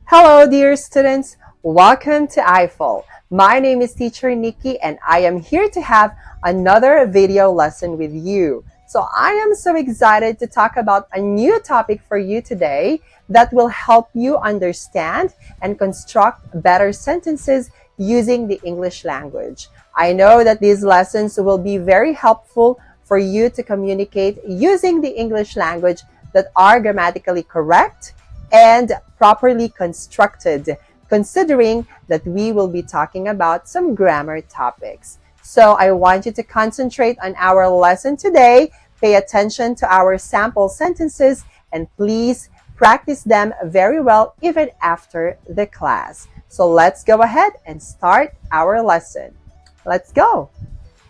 Hello, dear students. Welcome to I-Fal. My name is Teacher Nikki, and I am here to have another video lesson with you. So I am so excited to talk about a new topic for you today that will help you understand and construct better sentences using the English language. I know that these lessons will be very helpful for you to communicate using the English language that are grammatically correct and properly constructed, considering that we will be talking about some grammar topics. So I want you to concentrate on our lesson today, pay attention to our sample sentences, and please practice them very well even after the class. So let's go ahead and start our lesson. Let's go.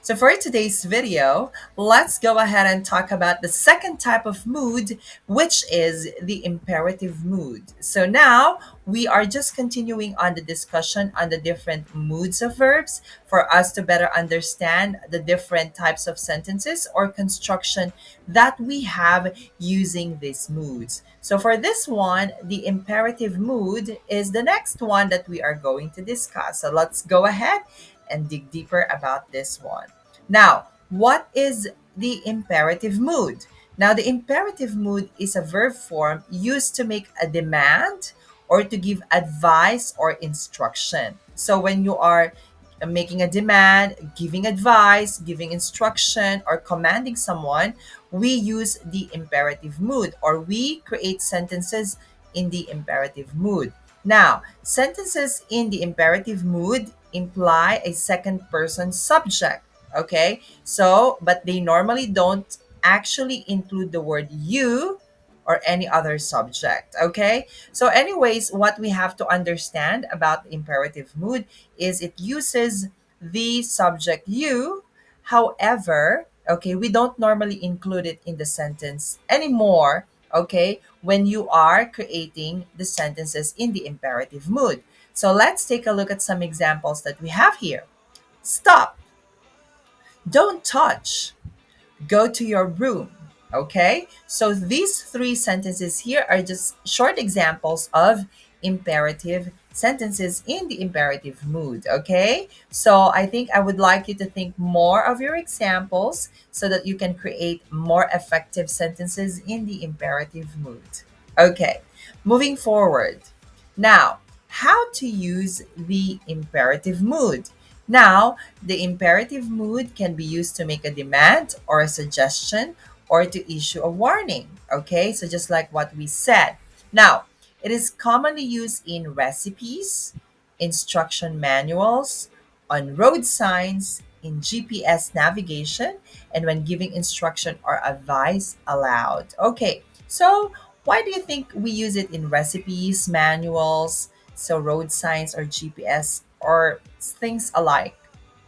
So for today's video, let's go ahead and talk about the second type of mood, which is the imperative mood. So now we are just continuing on the discussion on the different moods of verbs for us to better understand the different types of sentences or construction that we have using these moods. So for this one, the imperative mood is the next one that we are going to discuss. So let's go ahead and dig deeper about this one. Now, what is the imperative mood? Now, the imperative mood is a verb form used to make a demand or to give advice or instruction. So, when you are making a demand, giving advice, giving instruction, or commanding someone, we use the imperative mood or we create sentences in the imperative mood. Now, sentences in the imperative mood imply a second person subject. Okay, so but they normally don't actually include the word you or any other subject. Okay, so anyways, what we have to understand about the imperative mood is it uses the subject you. However, okay, we don't normally include it in the sentence anymore. Okay, when you are creating the sentences in the imperative mood. So let's take a look at some examples that we have here. Stop, don't touch, go to your room. Okay, so these three sentences here are just short examples of imperative sentences in the imperative mood. Okay, so I think I would like you to think more of your examples so that you can create more effective sentences in the imperative mood. Okay, moving forward. Now, how to use the imperative mood. Now, the imperative mood can be used to make a demand or a suggestion or to issue a warning. Okay, so just like what we said. Now, it is commonly used in recipes, instruction manuals, on road signs, in GPS navigation, and when giving instruction or advice aloud. Okay, so why do you think we use it in recipes, manuals, so road signs or GPS or things alike?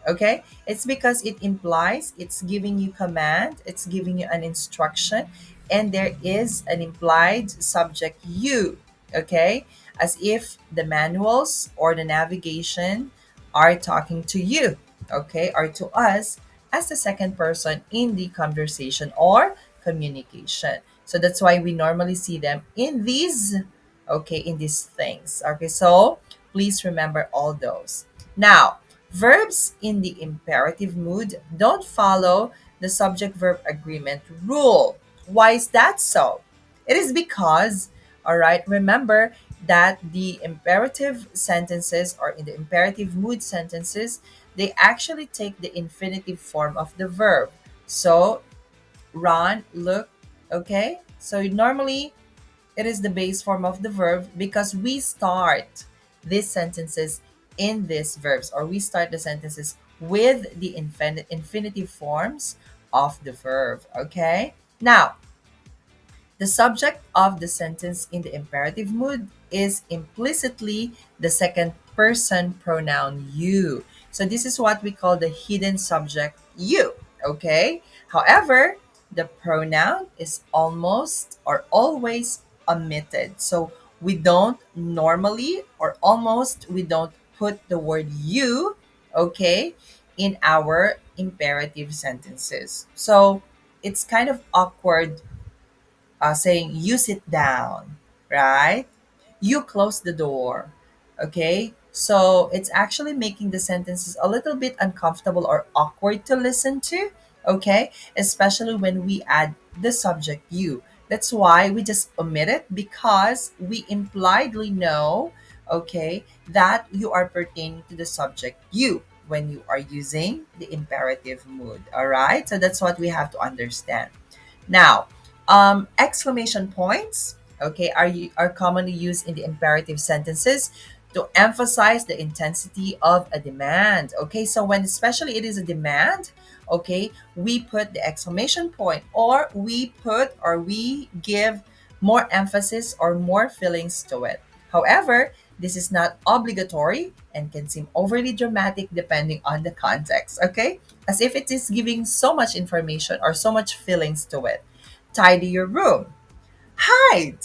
Okay, it's because it implies it's giving you command, it's giving you an instruction, and there is an implied subject you. Okay, as if the manuals or the navigation are talking to you, okay, or to us as the second person in the conversation or communication. So that's why we normally see them in these, okay, in these things. Okay, so please remember all those. Now, verbs in the imperative mood don't follow the subject verb agreement rule. Why is that so? It is because, all right, remember that the imperative sentences or in the imperative mood sentences, they actually take the infinitive form of the verb. So, run, look, okay? So, normally it is the base form of the verb because we start these sentences in these verbs or we start the sentences with the infinitive forms of the verb. Okay? Now, the subject of the sentence in the imperative mood is implicitly the second person pronoun you. So this is what we call the hidden subject you. Okay? However, the pronoun is almost or always omitted. So we don't normally or almost we don't put the word you, okay, in our imperative sentences. So it's kind of awkward saying you sit down, right? you close the door. Okay? So it's actually making the sentences a little bit uncomfortable or awkward to listen to. Okay? Especially when we add the subject you. That's why we just omit it because we impliedly know, okay, that you are pertaining to the subject you when you are using the imperative mood. All right? So that's what we have to understand. Now, exclamation points, okay, are commonly used in the imperative sentences to emphasize the intensity of a demand. Okay, so when especially it is a demand, okay, we put the exclamation point, or we give more emphasis or more feelings to it. However, this is not obligatory and can seem overly dramatic depending on the context, okay? As if it is giving so much information or so much feelings to it. Tidy your room. Hide.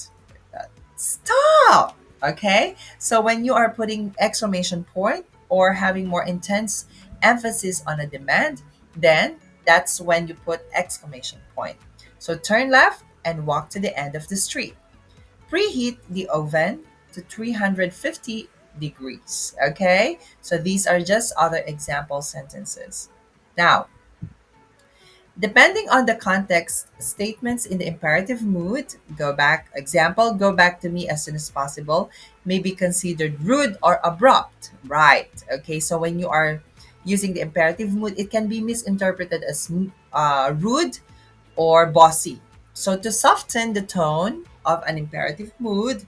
Stop. Okay? So when you are putting exclamation point or having more intense emphasis on a demand, then that's when you put exclamation point. So turn left and walk to the end of the street. Preheat the oven to 350 degrees. Okay? So these are just other example sentences. Now, depending on the context, statements in the imperative mood, go back to me as soon as possible, may be considered rude or abrupt. Right. Okay, so when you are using the imperative mood, it can be misinterpreted as rude or bossy. So to soften the tone of an imperative mood,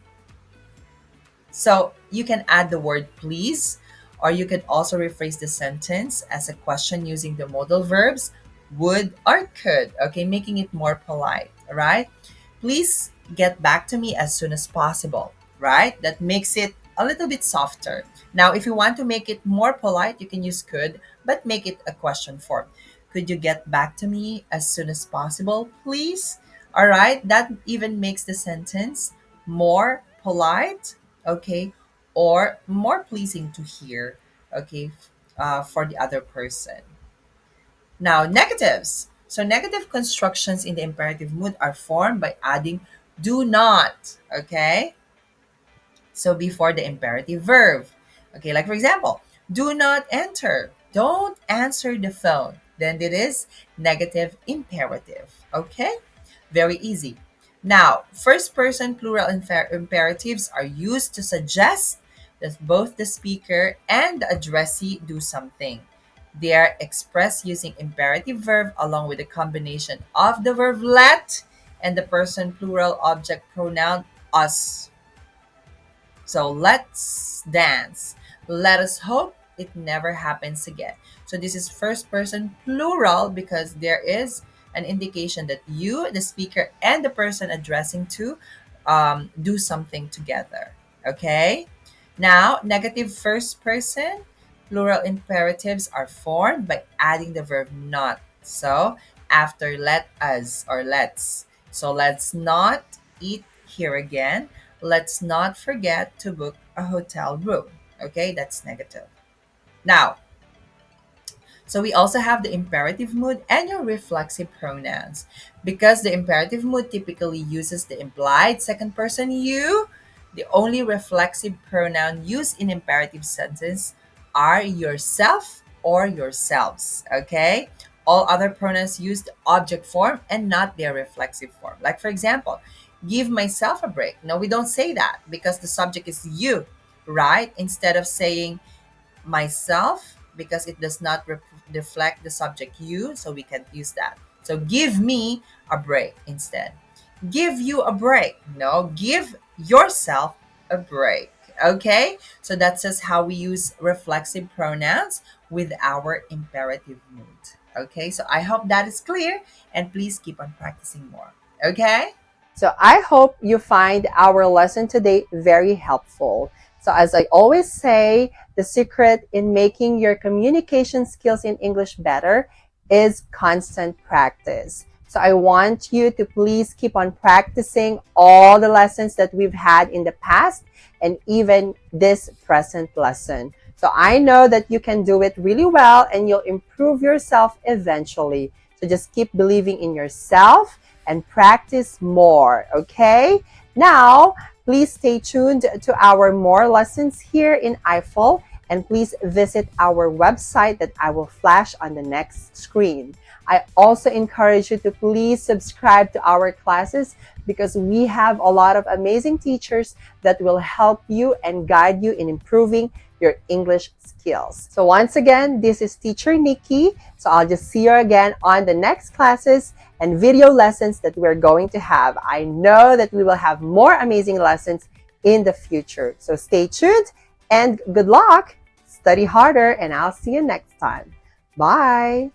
so you can add the word please, or you could also rephrase the sentence as a question using the modal verbs would or could, okay, making it more polite, all right? Please get back to me as soon as possible, right? That makes it a little bit softer. Now, if you want to make it more polite, you can use could, but make it a question form. Could you get back to me as soon as possible, please? All right, that even makes the sentence more polite, okay, or more pleasing to hear, okay, for the other person. Now, negatives. So, negative constructions in the imperative mood are formed by adding do not, okay? So, before the imperative verb. Okay, like for example, do not enter. Don't answer the phone. Then it is negative imperative. Okay? Very easy. Now, first person plural imperatives are used to suggest that both the speaker and the addressee do something. They are expressed using imperative verb along with a combination of the verb let and the person plural object pronoun us. So let's dance. Let us hope it never happens again. So this is first person plural because there is an indication that you, the speaker, and the person addressing to do something together. Okay? Now, negative first person plural imperatives are formed by adding the verb not. So after let us or let's. So let's not eat here again. Let's not forget to book a hotel room. Okay, that's negative. Now, so we also have the imperative mood and your reflexive pronouns. Because the imperative mood typically uses the implied second person you, the only reflexive pronoun used in imperative sentence are yourself or yourselves. Okay? All other pronouns use the object form and not their reflexive form. Like for example, give myself a break. No, we don't say that because the subject is you, right? Instead of saying myself because it does not reflect the subject you, so we can't use that. So give me a break instead. Give you a break. No, give yourself a break. Okay? So that's just how we use reflexive pronouns with our imperative mood. Okay? So I hope that is clear and please keep on practicing more. Okay? So I hope you find our lesson today very helpful. So as I always say, the secret in making your communication skills in English better is constant practice. So I want you to please keep on practicing all the lessons that we've had in the past and even this present lesson. So I know that you can do it really well and you'll improve yourself eventually. So just keep believing in yourself and practice more, okay? Now, Please stay tuned to our more lessons here in I-Fal, and please visit our website that I will flash on the next screen. I also encourage you to please subscribe to our classes because we have a lot of amazing teachers that will help you and guide you in improving your English skills. So once again, this is Teacher Nikki. So I'll just see you again on the next classes and video lessons that we're going to have. I know that we will have more amazing lessons in the future. So stay tuned and good luck. Study harder and I'll see you next time. Bye.